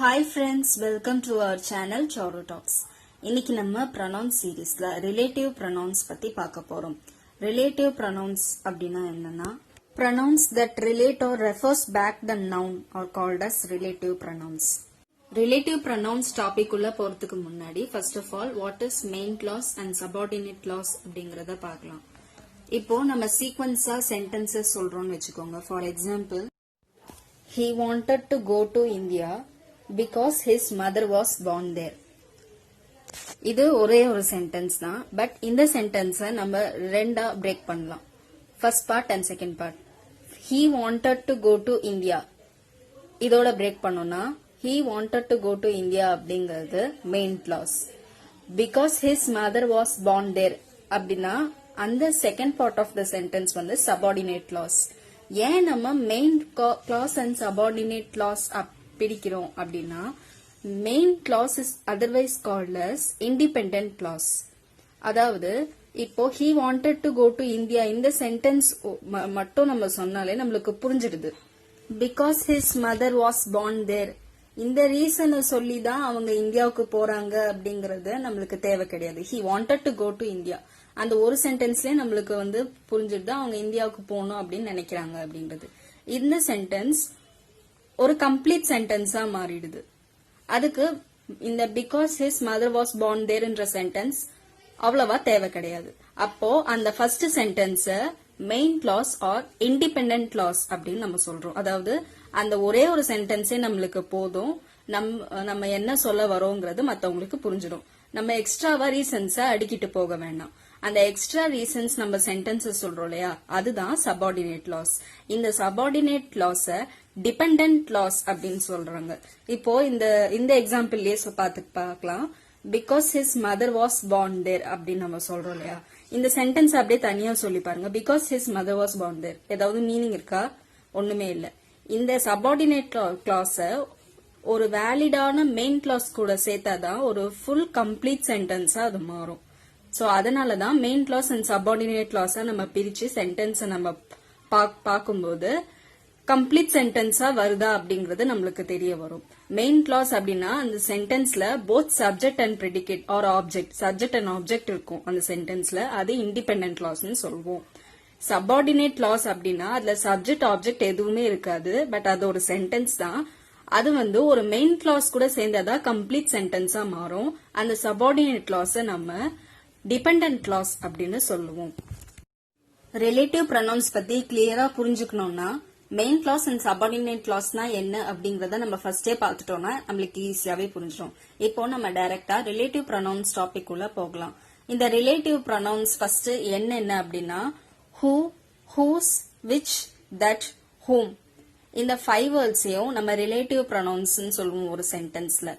Hi friends, welcome to our channel Choro Talks. இன்னைக்கு நம்ம pronouns சீரீஸ்ல relative pronouns பத்தி பார்க்க போறோம். Relative pronouns அப்படின்னா என்னன்னா pronouns that relate or refers back the noun are called as relative pronouns. Relative pronouns topic உள்ள போறதுக்கு முன்னாடி first of all what is main clause and subordinate clause அப்படிங்கறத பார்க்கலாம். இப்போ நம்ம சீக்வென்ஸா சென்டென்சஸ் சொல்றோம்னு வெச்சுக்கோங்க. For example, he wanted to go to India because his mother was born there. இது ஒரே ஒரு சென்டென்ஸ் தான். பட் இந்த சென்டென்ஸை நம்ம ரெண்டா பிரேக் பண்ணலாம். First part and second part. he wanted to go to India இதோட பிரேக் பண்ணோம்னா he wanted to go to India அப்படிங்கிறது main clause. because his mother was born there அப்படின்னா அந்த second part of the sentence வந்து subordinate clause. ஏன் நம்ம main clause and subordinate clause பிடிக்கிறோம் அப்படின்னா main clause is otherwise called as independent clause. அதாவது இப்போ he wanted to go to India இந்த சென்டென்ஸ் மட்டும் நம்ம சொன்னாலே நம்மளுக்கு புரிஞ்சிடுது. because his mother was born there இந்த ரீசனை சொல்லி தான் அவங்க இந்தியாவுக்கு போறாங்க அப்படிங்கறது நம்மளுக்கு தேவை கிடையாது. he wanted to go to India அந்த ஒரு சென்டென்ஸ்லயே நம்மளுக்கு வந்து புரிஞ்சிடுது அவங்க இந்தியாவுக்கு போகணும் அப்படின்னு நினைக்கிறாங்க அப்படின்றது. இந்த சென்டென்ஸ் ஒரு கம்ப்ளீட் சென்டென்ஸா மாறிடுது. அதுக்கு இந்த because his mother was born there என்ற சென்டென்ஸ் அவ்வளவா தேவை கிடையாது. அப்போ அந்த ஃபர்ஸ்ட் சென்டென்ஸ main clause or independent clause அப்படின்னு நம்ம சொல்றோம். அதாவது அந்த ஒரே ஒரு சென்டென்ஸே நம்மளுக்கு போதும், நம்ம என்ன சொல்ல வரோங்கிறது மத்தவங்களுக்கு புரிஞ்சிடும். நம்ம எக்ஸ்ட்ராவா ரீசன்ஸ அடிக்கிட்டு போக வேண்டாம். அந்த எக்ஸ்ட்ரா ரீசன்ஸ் நம்ம சென்டென்சஸ் சொல்றோம் இல்லையா, அதுதான் சபார்டினேட் கிளாஸ். இந்த சபார்டினேட் கிளாஸ டிபெண்டன்ட் கிளாஸ் அப்படின்னு சொல்றாங்க. இப்போ இந்த எக்ஸாம்பிள்லயே பார்க்கலாம். Because his mother was born there அப்படின்னு நம்ம சொல்றோம் இல்லையா, இந்த சென்டென்ஸ் அப்படியே தனியா சொல்லி பாருங்க. Because his mother was born there ஏதாவது மீனிங் இருக்கா? ஒண்ணுமே இல்ல. இந்த சபார்டினேட் கிளாஸ ஒரு வேலிடான மெயின் கிளாஸ் கூட சேர்த்தாதான் ஒரு ஃபுல் கம்ப்ளீட் சென்டென்ஸா அது மாறும். சோ அதனாலதான் மெயின் கிளாஸ் அண்ட் சபார்டினேட் கிளாஸ நம்ம பிரிச்சு சென்டென்ஸ நம்ம பார்க்கும்போது கம்ப்ளீட் சென்டென்ஸா வருதா அப்படிங்கறது நம்மளுக்கு தெரிய வரும். மெயின் கிளாஸ் அப்படின்னா அந்த சென்டென்ஸ்ல both subject and predicate or object, subject and object இருக்கும் அந்த சென்டென்ஸ்ல, அது இண்டிபெண்டன்ட் கிளாஸ்னு சொல்லுவோம். சபார்டினேட் கிளாஸ் அப்படின்னா அதுல சப்ஜெக்ட் ஆப்ஜெக்ட் எதுவுமே இருக்காது, பட் அது ஒரு சென்டென்ஸ் தான். அது வந்து ஒரு மெயின் கிளாஸ் கூட சேர்ந்தாதான் கம்ப்ளீட் சென்டென்ஸா மாறும். அந்த சபார்டினேட் கிளாஸ நம்ம டிபெண்டன்ட் கிளாஸ் அப்படின்னு சொல்லுவோம். ரிலேட்டிவ் ப்ரொனவுன்ஸ் பத்தி கிளியரா புரிஞ்சுக்கணும்னா மெயின் கிளாஸ் அண்ட் சபார்டினேட் கிளாஸ்னா என்ன அப்படிங்கறத நம்ம ஃபர்ஸ்டே பார்த்துட்டோம்னா நம்மளுக்கு ஈஸியாவே புரிஞ்சிடும். இப்போ நம்ம டைரக்டா ரிலேட்டிவ் ப்ரொனவுன்ஸ் டாபிக் உள்ள போகலாம். இந்த ரிலேட்டிவ் ப்ரொனவுன்ஸ் ஃபர்ஸ்ட் என்ன அப்படின்னா who, whose, which, that, whom இந்த 5 வேர்ட்ஸையும் நம்ம ரிலேட்டிவ் ப்ரொனவுன்ஸ் சொல்லுவோம் ஒரு சென்டென்ஸ்ல.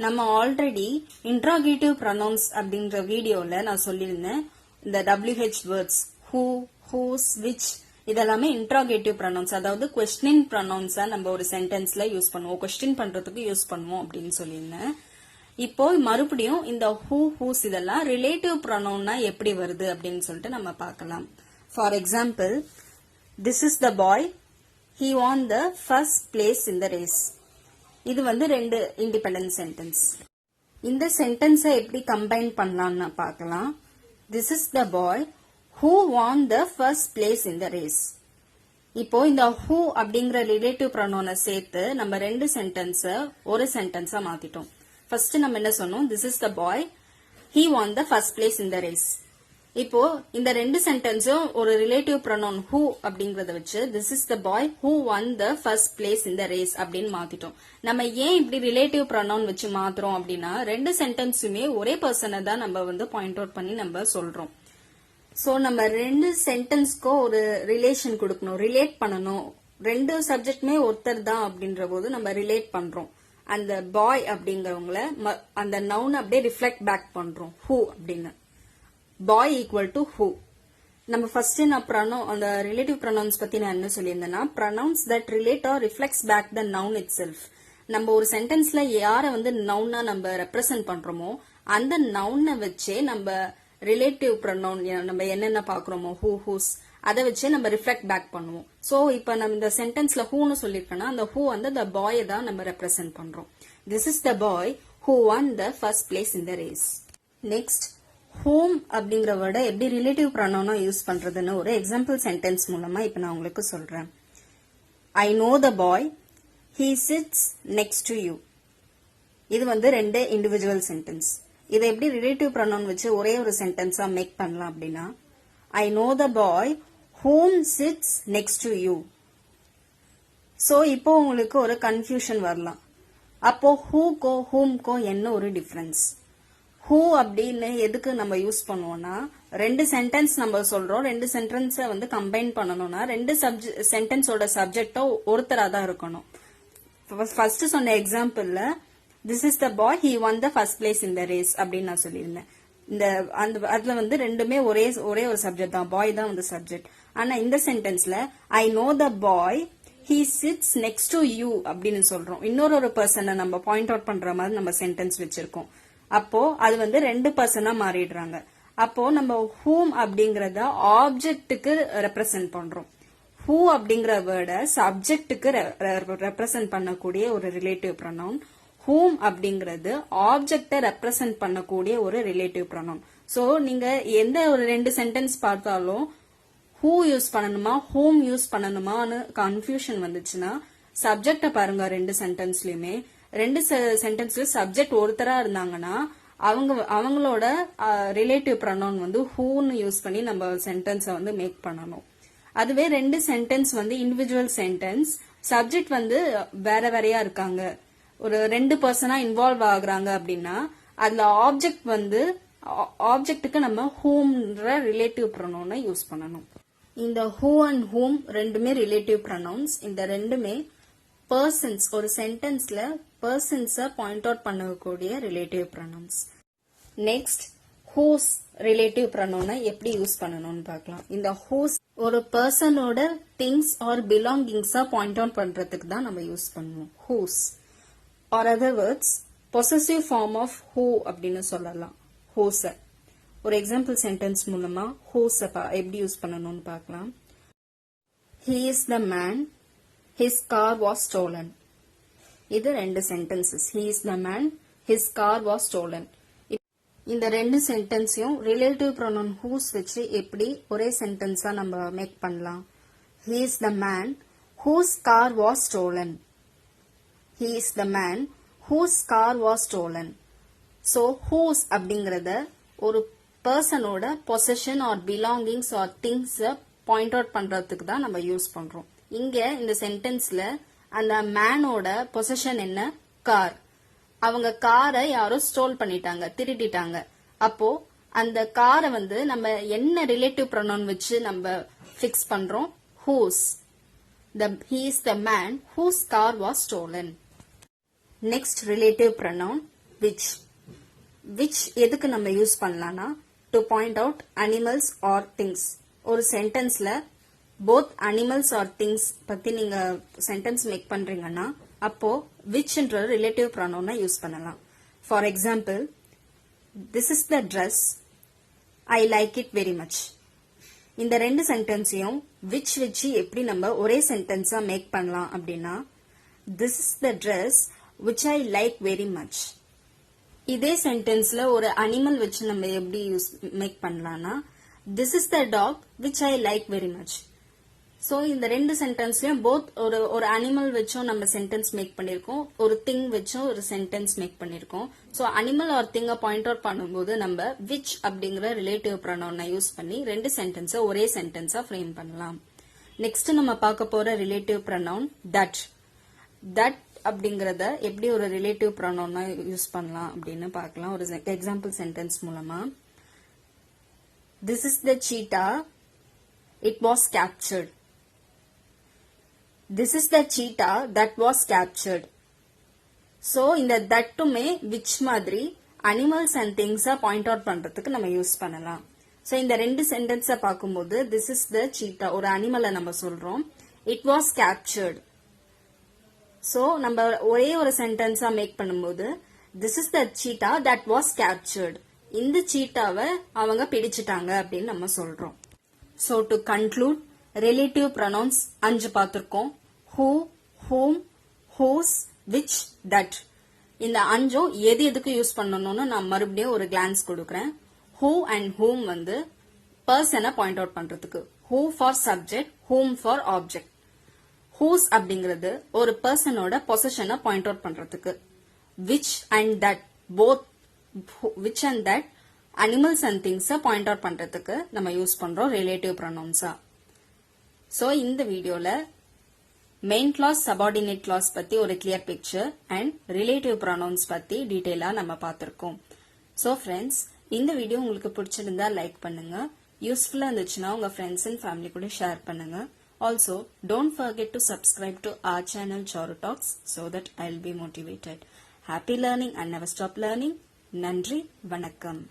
நம்ம ஆல்ரெடி இன்ட்ராகேட்டிவ் ப்ரொனவுன்ஸ் அப்படின்ற வீடியோல நான் சொல்லியிருந்தேன். இந்த WH words who, whose, which இதெல்லாமே இன்ட்ராகேட்டிவ் ப்ரொனவுன்ஸ், அதாவது கொஸ்டின் ப்ரொனவுன்ஸா நம்ம ஒரு சென்டென்ஸ்ல யூஸ் பண்ணுவோம், கொஸ்டின் பண்றதுக்கு யூஸ் பண்ணுவோம் அப்படின்னு சொல்லியிருந்தேன். இப்போ மறுபடியும் இந்த who, whose இதெல்லாம் ரிலேட்டிவ் ப்ரொனவுன்னா எப்படி வருது அப்படின்னு சொல்லிட்டு நம்ம பார்க்கலாம். For example, this is the boy, he won the first place in the race. இது வந்து ரெண்டு இண்டிபெண்டன்ட் சென்டென்ஸ். இந்த சென்டென்ஸை எப்படி கம்பைன் பண்ணலாம்னு பார்க்கலாம். this is the boy who won the first place in the race. இப்போ இந்த who அப்படிங்கிற ரிலேட்டிவ் ப்ரொனவுனை சேர்த்து நம்ம ரெண்டு சென்டென்ஸ ஒரு சென்டென்ஸா மாத்திட்டோம். ஃபர்ஸ்ட் நம்ம என்ன சொன்னோம், this is the boy, he won the first place in the race. இப்போ இந்த ரெண்டு சென்டென்ஸும் ஒரு ரிலேட்டிவ் ப்ரொனவுன் who அப்படிங்கறத வச்சு this is the boy who won the first place in the race அப்படின்னு மாத்திட்டோம். நம்ம ஏன் இப்படி ரிலேட்டிவ் ப்ரொனவுன் வச்சு மாத்துறோம் அப்படின்னா ரெண்டு சென்டென்ஸுமே ஒரே பர்சனை தான் நம்ம வந்து பாயிண்ட் அவுட் பண்ணி நம்ம சொல்றோம். சோ நம்ம ரெண்டு சென்டென்ஸ்க்கோ ஒரு ரிலேஷன் கொடுக்கணும், ரிலேட் பண்ணணும். ரெண்டு சப்ஜெக்ட்மே ஒருத்தர் தான் அப்படின்ற போது நம்ம ரிலேட் பண்றோம். அந்த பாய் அப்படிங்கறவங்கள அந்த நவுன் அப்படியே ரிஃப்ளெக்ட் பேக் பண்றோம் who அப்படின்னு. Boy equal to who. நம்ம ஃபர்ஸ்ட் நான் அந்த ரிலேட்டிவ் ப்ரொனவுன்ஸ் பத்தி நான் என்ன சொல்லியிருந்தேன்னா pronouns that relate or reflects back the noun itself. நம்ம ஒரு சென்டென்ஸ்ல யார வந்து நவுனா நம்ம ரெப்ரசென்ட் பண்றோமோ அந்த நவுனை வச்சே நம்ம ரிலேட்டிவ் ப்ரொனவுன் நம்ம என்னென்ன பாக்குறோமோ who, whose அதை வச்சு நம்ம ரிஃப்ளெக்ட் பேக் பண்ணுவோம். சோ இப்ப நம்ம இந்த சென்டென்ஸ்ல ஹூன்னு சொல்லிருக்கோம்னா அந்த ஹூ வந்து the boy தான் நம்ம ரெப்ரசென்ட் பண்றோம். This is the boy who won the first place in the race. Next whom அப்படிங்கிற வேர்டை எப்படி ரிலேட்டிவ் ப்ரொனவுனா யூஸ் பண்றதுன்னு ஒரு எக்ஸாம்பிள் சென்டென்ஸ் மூலமா இப்ப நான் உங்களுக்கு சொல்றேன். I know the boy, he sits next to you. இது வந்து ரெண்டு இண்டிவிஜுவல் சென்டென்ஸ். இதை எப்படி ரிலேட்டிவ் ப்ரொனவுன் வச்சு ஒரே ஒரு சென்டென்ஸா மேக் பண்ணலாம் அப்படின்னா I know the boy whom sits next to you. So இப்போ உங்களுக்கு ஒரு கன்ஃபியூஷன் வரலாம். அப்போ whoக்கோ whomக்கோ என்ன ஒரு டிஃபரன்ஸ்? who அப்படின்னு எதுக்கு நம்ம யூஸ் பண்ணுவோம்னா ரெண்டு சென்டென்ஸ் நம்ம சொல்றோம், ரெண்டு சென்டென்ஸை வந்து கம்பைன் பண்ணணும்னா ரெண்டு சென்டென்ஸோட சப்ஜெக்டும் ஒருத்தரா தான் இருக்கணும். ஃபர்ஸ்ட் சொன்ன எக்ஸாம்பிள்ல this is the boy, he won the first place in the race அப்படின்னு நான் சொல்லியிருந்தேன். அதுல வந்து ரெண்டுமே ஒரே ஒரு சப்ஜெக்ட் தான், பாய் தான் வந்து சப்ஜெக்ட். ஆனா இந்த சென்டென்ஸ்ல I know the boy, he sits next to you அப்படின்னு சொல்றோம். இன்னொரு பர்சனை நம்ம பாயிண்ட் அவுட் பண்ற மாதிரி நம்ம சென்டென்ஸ் வச்சிருக்கோம். அப்போ அது வந்து ரெண்டு பர்சனா மாறிடுறாங்க. அப்போ நம்ம whom அப்படிங்கறத ஆப்ஜெக்ட்டுக்கு ரெப்ரசென்ட் பண்றோம். who அப்படிங்கிற வேர்டை சப்ஜெக்ட்டுக்கு ரெப்ரசென்ட் பண்ணக்கூடிய ஒரு ரிலேட்டிவ் ப்ரொனவுன். whom அப்படிங்கிறது ஆப்ஜெக்ட ரெப்ரசென்ட் பண்ணக்கூடிய ஒரு ரிலேட்டிவ் ப்ரொனவுன். சோ நீங்க எந்த ஒரு ரெண்டு சென்டென்ஸ் பார்த்தாலும் who யூஸ் பண்ணணுமா whom யூஸ் பண்ணணுமான்னு கன்ஃபியூஷன் வந்துச்சுன்னா சப்ஜெக்ட பாருங்க. ரெண்டு சென்டென்ஸ்லயுமே ரெண்டு சென்டென்ஸ்ல சப்ஜெக்ட் ஒருத்தரா இருந்தாங்கன்னா அவங்களோட ரிலேட்டிவ் ப்ரொனவுன் வந்து whoன்னு யூஸ் பண்ணி நம்ம சென்டென்ஸை வந்து மேக் பண்ணணும். அதுவே ரெண்டு சென்டென்ஸ் வந்து இண்டிவிஜுவல் சென்டென்ஸ், சப்ஜெக்ட் வந்து வேற வேறையா இருக்காங்க, ஒரு ரெண்டு பர்சனா இன்வால்வ் ஆகுறாங்க அப்படின்னா அதுல ஆப்ஜெக்ட்டுக்கு நம்ம whomன்ற ரிலேட்டிவ் ப்ரொனவுனை யூஸ் பண்ணணும். இந்த who and whom ரெண்டுமே ரிலேட்டிவ் ப்ரொனவுன்ஸ். இந்த ரெண்டுமே பர்சன்ஸ், ஒரு சென்டென்ஸ்ல பர்சன்ஸ பாயிண்ட் அவுட் பண்ணக்கூடிய relative pronouns. Next whose relative ப்ரொனவுனை எப்படி யூஸ் பண்ணணும்னு பார்க்கலாம். இந்த whose ஒரு பர்சனோட திங்ஸ் ஆர் பிலாங்கிங்ஸா பாயிண்ட் அவுட் பண்றதுக்கு தான் நம்ம யூஸ் பண்ணுவோம் whose. or other words possessive form of who அப்படின்னு சொல்லலாம் whose. ஒரு எக்ஸாம்பிள் சென்டென்ஸ் மூலமா whose எப்படி யூஸ் பண்ணணும்னு பார்க்கலாம். he is the man, his car was stolen. இது ரெண்டு sentences. he is the man, his car was stolen. இந்த ரெண்டு சென்டென்ஸையும் ரிலேட்டிவ் ப்ரொனவுன் whose வச்சு எப்படி ஒரே சென்டென்ஸா நம்ம மேக் பண்ணலாம். he is the man whose car was stolen. He is the man whose car was stolen. So whose அப்படிங்கறத ஒரு பர்சனோட possession or belongings or things point out பண்றதுக்கு தான் நம்ம யூஸ் பண்றோம். இங்க இந்த சென்டென்ஸ்ல அந்த மேனோட பொசஷன் என்ன? கார். அவங்க காரை யாரோ ஸ்டோல் பண்ணிட்டாங்க, திருடிட்டாங்க. அப்போ அந்த காரை வந்து நம்ம என்ன ரிலேட்டிவ் ப்ரொனவுன் வச்சு நம்ம பிக்ஸ் பண்றோம்? whose. He is the man whose car was stolen. Next relative pronoun which. Which எதுக்கு நம்ம யூஸ் பண்ணலாம்னா to point out animals or things. ஒரு சென்டென்ஸ்ல both animals or things பத்தி நீங்க சென்டென்ஸ் மேக் பண்றீங்கன்னா அப்போ which என்ற ரிலேட்டிவ் ப்ரொனவுனை யூஸ் பண்ணலாம். For example, this is the dress, I like it very much. இந்த ரெண்டு சென்டென்ஸையும் which வச்சு எப்படி நம்ம ஒரே சென்டென்ஸா மேக் பண்ணலாம் அப்படின்னா this is the dress which I like very much. இதே சென்டென்ஸ்ல ஒரு அனிமல் வச்சு நம்ம எப்படி மேக் பண்ணலாம்னா this is the dog which I like very much. So இந்த ரெண்டு சென்டென்ஸ்லயும் போத் ஒரு அனிமல் வச்சும் நம்ம சென்டென்ஸ் மேக் பண்ணிருக்கோம், ஒரு திங் வச்சும் ஒரு சென்டென்ஸ் மேக் பண்ணிருக்கோம். சோ அனிமல் ஆர் திங்க பாயிண்ட் அவுட் பண்ணும்போது நம்ம which அப்படிங்கிற ரிலேட்டிவ் ப்ரொனவுனை யூஸ் பண்ணி ரெண்டு சென்டென்ஸை ஒரே சென்டென்ஸா ஃப்ரேம் பண்ணலாம். நெக்ஸ்ட் நம்ம பார்க்க போற ரிலேட்டிவ் ப்ரொனவுன் that. that அப்படிங்கறத எப்படி ஒரு ரிலேட்டிவ் ப்ரொனவுனா யூஸ் பண்ணலாம் அப்படின்னு பார்க்கலாம் ஒரு எக்ஸாம்பிள் சென்டென்ஸ் மூலமா. This is the cheetah, it was captured. This is the cheetah that was captured. So இந்த தட்டுமே which மாதிரி அனிமல்ஸ் அண்ட் திங்ஸா பாயிண்ட் அவுட் பண்றதுக்கு நம்ம யூஸ் பண்ணலாம். சோ இந்த ரெண்டு சென்டென்ஸ பார்க்கும்போது this is the cheetah ஒரு அனிமலை நம்ம சொல்றோம், it was captured. சோ நம்ம ஒரே ஒரு சென்டென்ஸா மேக் பண்ணும்போது this is the cheetah that was captured. இந்த சீட்டாவை அவங்க பிடிச்சிட்டாங்க அப்படின்னு நம்ம சொல்றோம். So to conclude, relative pronouns 5 பார்த்திருக்கோம். who, whom, whose, which, that. இந்த 5 எது எதுக்கு யூஸ் பண்ணணும்னு நான் மறுபடியும் ஒரு glance கொடுக்கிறேன். who and whom வந்து பர்சனை பாயிண்ட் அவுட் பண்றதுக்கு. who for subject, whom for object. whose அப்படிங்கிறது ஒரு பர்சனோட பொசிஷனை பாயிண்ட் அவுட் பண்றதுக்கு. which and that, both which and that animals and things point out பண்றதுக்கு நம்ம யூஸ் பண்றோம் ரிலேட்டிவ் ப்ரொனவுன்ஸா. சோ இந்த வீடியோல மெயின் கிளாஸ் சபார்டினேட் கிளாஸ் பத்தி ஒரு clear picture and relative pronouns பத்தி டீடைலா நம்ம பார்த்திருக்கோம். சோ ஃப்ரெண்ட்ஸ், இந்த வீடியோ உங்களுக்கு பிடிச்சிருந்தா லைக் பண்ணுங்க. யூஸ்ஃபுல்லா இருந்துச்சுன்னா உங்க ஃப்ரெண்ட்ஸ் அண்ட் ஃபேமிலி கூட ஷேர் பண்ணுங்க. Also, don't forget to subscribe to our channel Charu Talks so that I'll be motivated. Happy learning and never stop learning. நன்றி, வணக்கம்.